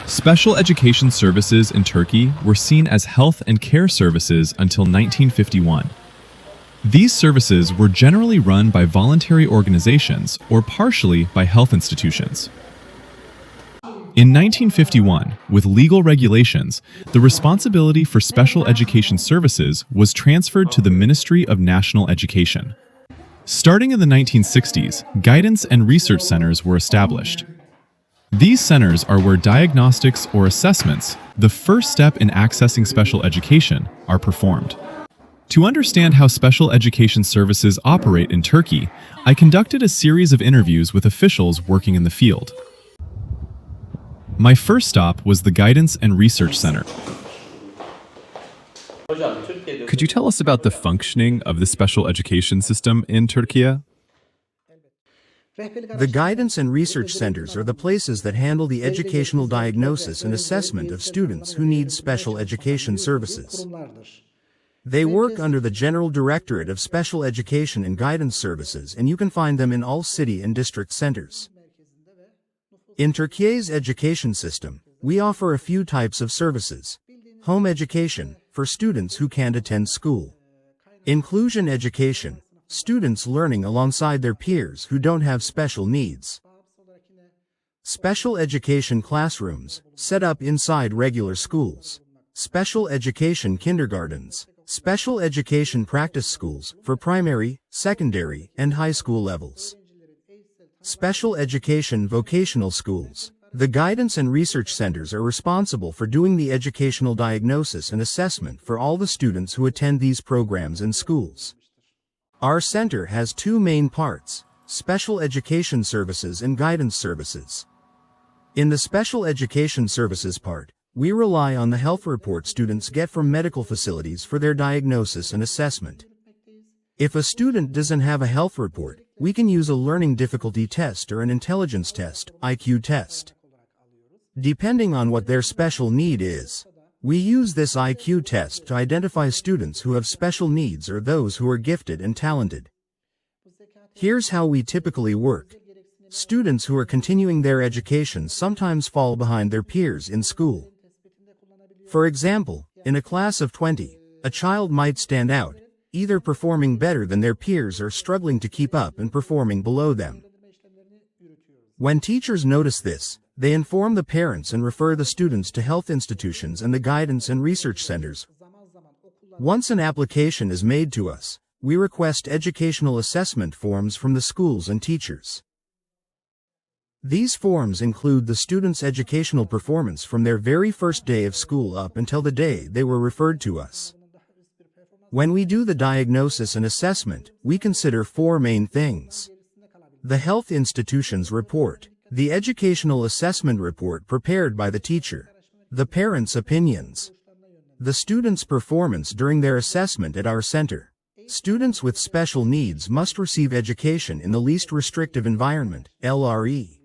Special education services in Turkey were seen as health and care services until 1951. These services were generally run by voluntary organizations or partially by health institutions. In 1951, with legal regulations, the responsibility for special education services was transferred to the Ministry of National Education. Starting in the 1960s, guidance and research centers were established. These centers are where diagnostics or assessments, the first step in accessing special education, are performed. To understand how special education services operate in Turkey, I conducted a series of interviews with officials working in the field. My first stop was the Guidance and Research Center. Could you tell us about the functioning of the special education system in Türkiye? The guidance and research centers are the places that handle the educational diagnosis and assessment of students who need special education services. They work under the General Directorate of Special Education and Guidance Services, and you can find them in all city and district centers. In Türkiye's education system, we offer a few types of services. Home education, for students who can't attend school. Inclusion education, students learning alongside their peers who don't have special needs. Special education classrooms, set up inside regular schools. Special education kindergartens, special education practice schools for primary, secondary, and high school levels. Special education vocational schools. The guidance and research centers are responsible for doing the educational diagnosis and assessment for all the students who attend these programs in schools. Our center has two main parts: special education services and guidance services. In the special education services part, we rely on the health report students get from medical facilities for their diagnosis and assessment. If a student doesn't have a health report, we can use a learning difficulty test or an intelligence test, IQ test. Depending on what their special need is, we use this IQ test to identify students who have special needs or those who are gifted and talented. Here's how we typically work. Students who are continuing their education sometimes fall behind their peers in school. For example, in a class of 20, a child might stand out, either performing better than their peers or struggling to keep up and performing below them. When teachers notice this, they inform the parents and refer the students to health institutions and the guidance and research centers. Once an application is made to us, we request educational assessment forms from the schools and teachers. These forms include the students' educational performance from their very first day of school up until the day they were referred to us. When we do the diagnosis and assessment, we consider four main things: the health institution's report, the educational assessment report prepared by the teacher, the parents' opinions, the students' performance during their assessment at our center. Students with special needs must receive education in the least restrictive environment, LRE.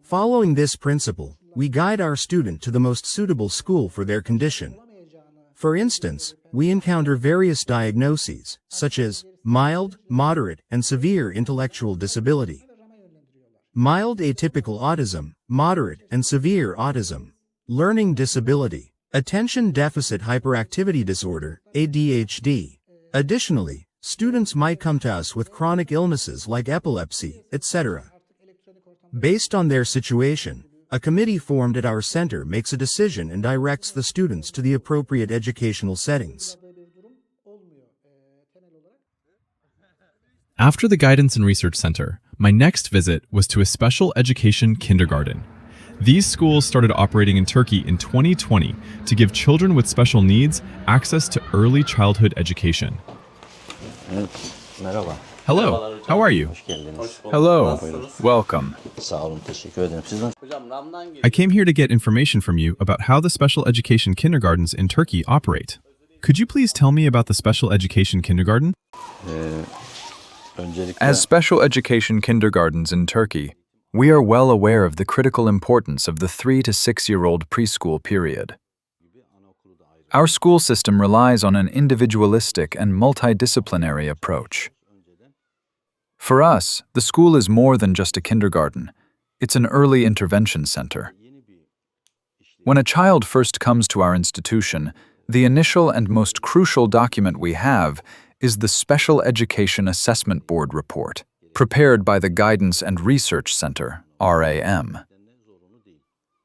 Following this principle, we guide our student to the most suitable school for their condition. For instance, we encounter various diagnoses, such as mild, moderate, and severe intellectual disability, mild atypical autism, moderate and severe autism, learning disability, attention deficit hyperactivity disorder, ADHD. Additionally, students might come to us with chronic illnesses like epilepsy, etc. Based on their situation, a committee formed at our center makes a decision and directs the students to the appropriate educational settings. After the Guidance and Research Center, my next visit was to a special education kindergarten. These schools started operating in Turkey in 2020 to give children with special needs access to early childhood education. Merhaba. Hello, how are you? Hello, welcome. Sağ olun, teşekkür ederim. Siz nasılsınız? I came here to get information from you about how the special education kindergartens in Turkey operate. Could you please tell me about the special education kindergarten? As special education kindergartens in Turkey, we are well aware of the critical importance of the 3 to 6-year-old preschool period. Our school system relies on an individualistic and multidisciplinary approach. For us, the school is more than just a kindergarten. It's an early intervention center. When a child first comes to our institution, the initial and most crucial document we have is the Special Education Assessment Board report, prepared by the Guidance and Research Center, RAM.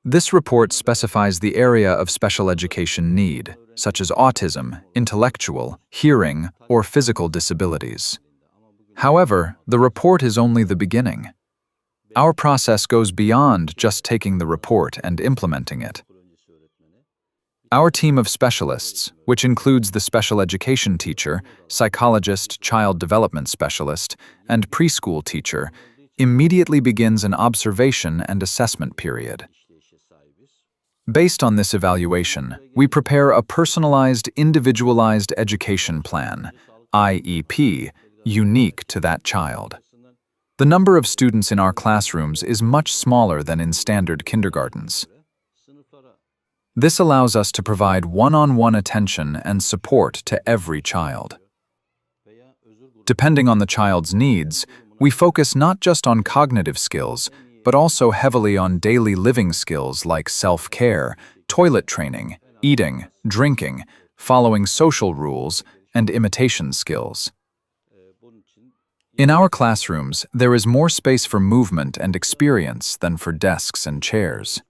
This report specifies the area of special education need, such as autism, intellectual, hearing, or physical disabilities. However, the report is only the beginning. Our process goes beyond just taking the report and implementing it. Our team of specialists, which includes the special education teacher, psychologist, child development specialist, and preschool teacher, immediately begins an observation and assessment period. Based on this evaluation, we prepare a personalized, individualized education plan, IEP, unique to that child. The number of students in our classrooms is much smaller than in standard kindergartens. This allows us to provide one-on-one attention and support to every child. Depending on the child's needs, we focus not just on cognitive skills, but also heavily on daily living skills like self-care, toilet training, eating, drinking, following social rules, and imitation skills. In our classrooms, there is more space for movement and experience than for desks and chairs.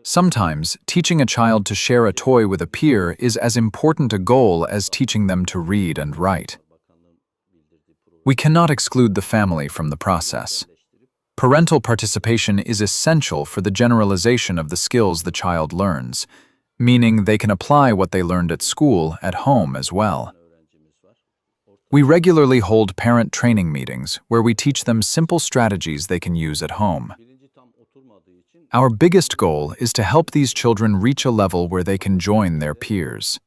Sometimes, teaching a child to share a toy with a peer is as important a goal as teaching them to read and write. We cannot exclude the family from the process. Parental participation is essential for the generalization of the skills the child learns, meaning they can apply what they learned at school at home as well. We regularly hold parent training meetings where we teach them simple strategies they can use at home. Our biggest goal is to help these children reach a level where they can join their peers.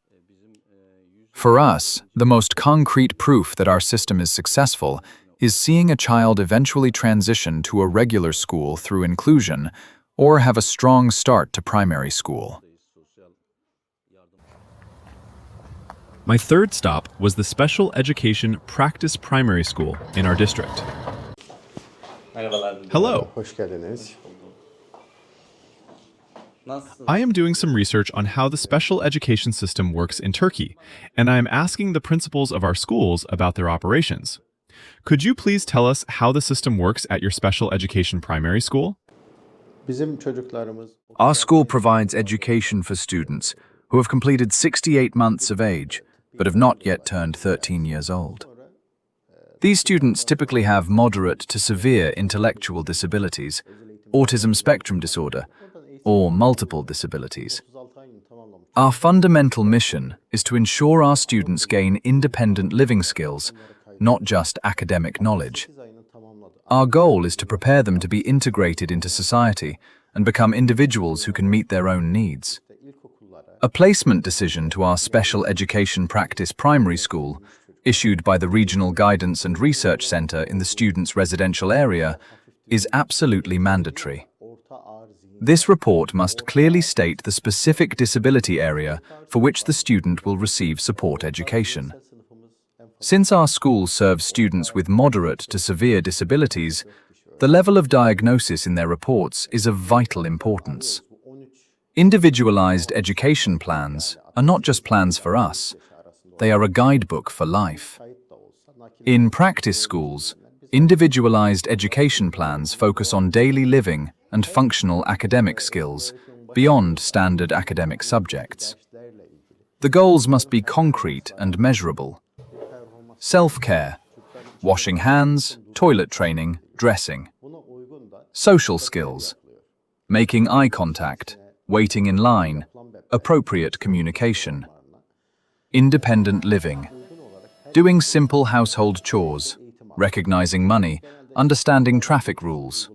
For us, the most concrete proof that our system is successful is seeing a child eventually transition to a regular school through inclusion or have a strong start to primary school. My third stop was the Special Education Practice Primary School in our district. Hello. Hoş geldiniz. I am doing some research on how the special education system works in Turkey, and I am asking the principals of our schools about their operations. Could you please tell us how the system works at your special education primary school? Our school provides education for students who have completed 68 months of age, but have not yet turned 13 years old. These students typically have moderate to severe intellectual disabilities, autism spectrum disorder, or multiple disabilities. Our fundamental mission is to ensure our students gain independent living skills, not just academic knowledge. Our goal is to prepare them to be integrated into society and become individuals who can meet their own needs. A placement decision to our Special Education Practice Primary School, issued by the Regional Guidance and Research Center in the student's residential area, is absolutely mandatory. This report must clearly state the specific disability area for which the student will receive support education. Since our school serves students with moderate to severe disabilities, the level of diagnosis in their reports is of vital importance. Individualized education plans are not just plans for us, they are a guidebook for life. In practice schools, individualized education plans focus on daily living and functional academic skills beyond standard academic subjects. The goals must be concrete and measurable. Self-care, washing hands, toilet training, dressing. Social skills, making eye contact, waiting in line, appropriate communication. Independent living, doing simple household chores, recognizing money, understanding traffic rules.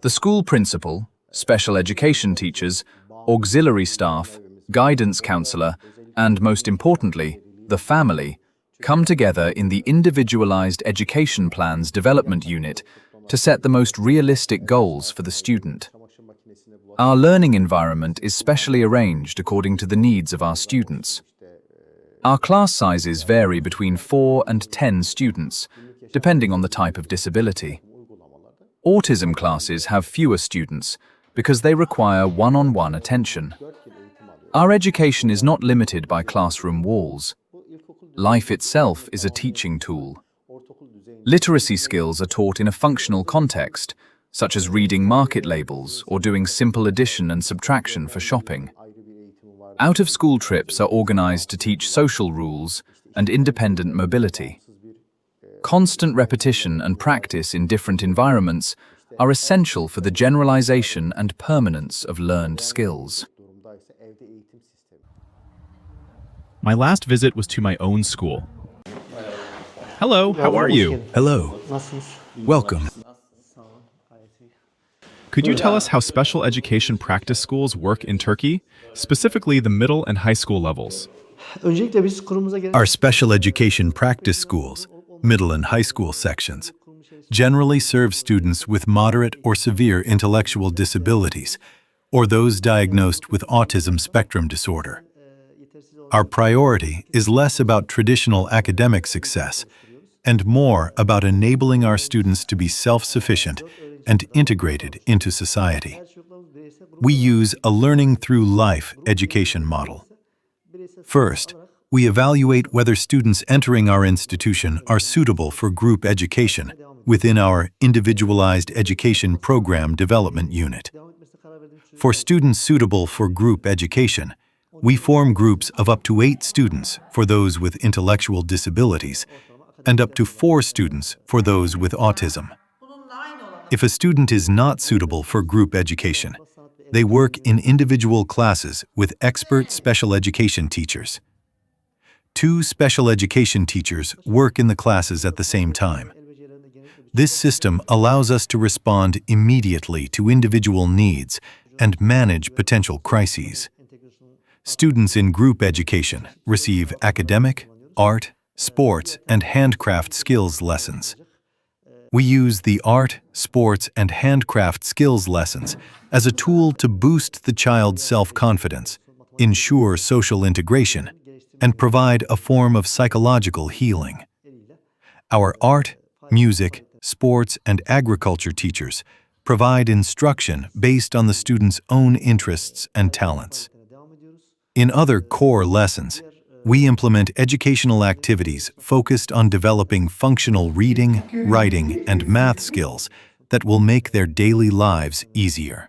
The school principal, special education teachers, auxiliary staff, guidance counselor, and most importantly, the family, come together in the Individualized Education Plans Development Unit to set the most realistic goals for the student. Our learning environment is specially arranged according to the needs of our students. Our class sizes vary between 4 and 10 students, depending on the type of disability. Autism classes have fewer students, because they require one-on-one attention. Our education is not limited by classroom walls. Life itself is a teaching tool. Literacy skills are taught in a functional context, such as reading market labels or doing simple addition and subtraction for shopping. Out-of-school trips are organized to teach social rules and independent mobility. Constant repetition and practice in different environments are essential for the generalization and permanence of learned skills. My last visit was to my own school. Hello, how are you? Hello. Welcome. Could you tell us how special education practice schools work in Turkey, specifically the middle and high school levels? Our special education practice schools, middle and high school sections, generally serve students with moderate or severe intellectual disabilities, or those diagnosed with autism spectrum disorder. Our priority is less about traditional academic success and more about enabling our students to be self-sufficient and integrated into society. We use a learning through life education model. First, we evaluate whether students entering our institution are suitable for group education within our Individualized Education Program Development Unit. For students suitable for group education, we form groups of up to 8 students for those with intellectual disabilities and up to 4 students for those with autism. If a student is not suitable for group education, they work in individual classes with expert special education teachers. 2 special education teachers work in the classes at the same time. This system allows us to respond immediately to individual needs and manage potential crises. Students in group education receive academic, art, sports, and handcraft skills lessons. We use the art, sports, and handcraft skills lessons as a tool to boost the child's self-confidence, ensure social integration, and provide a form of psychological healing. Our art, music, sports, and agriculture teachers provide instruction based on the student's own interests and talents. In other core lessons, we implement educational activities focused on developing functional reading, writing, and math skills that will make their daily lives easier.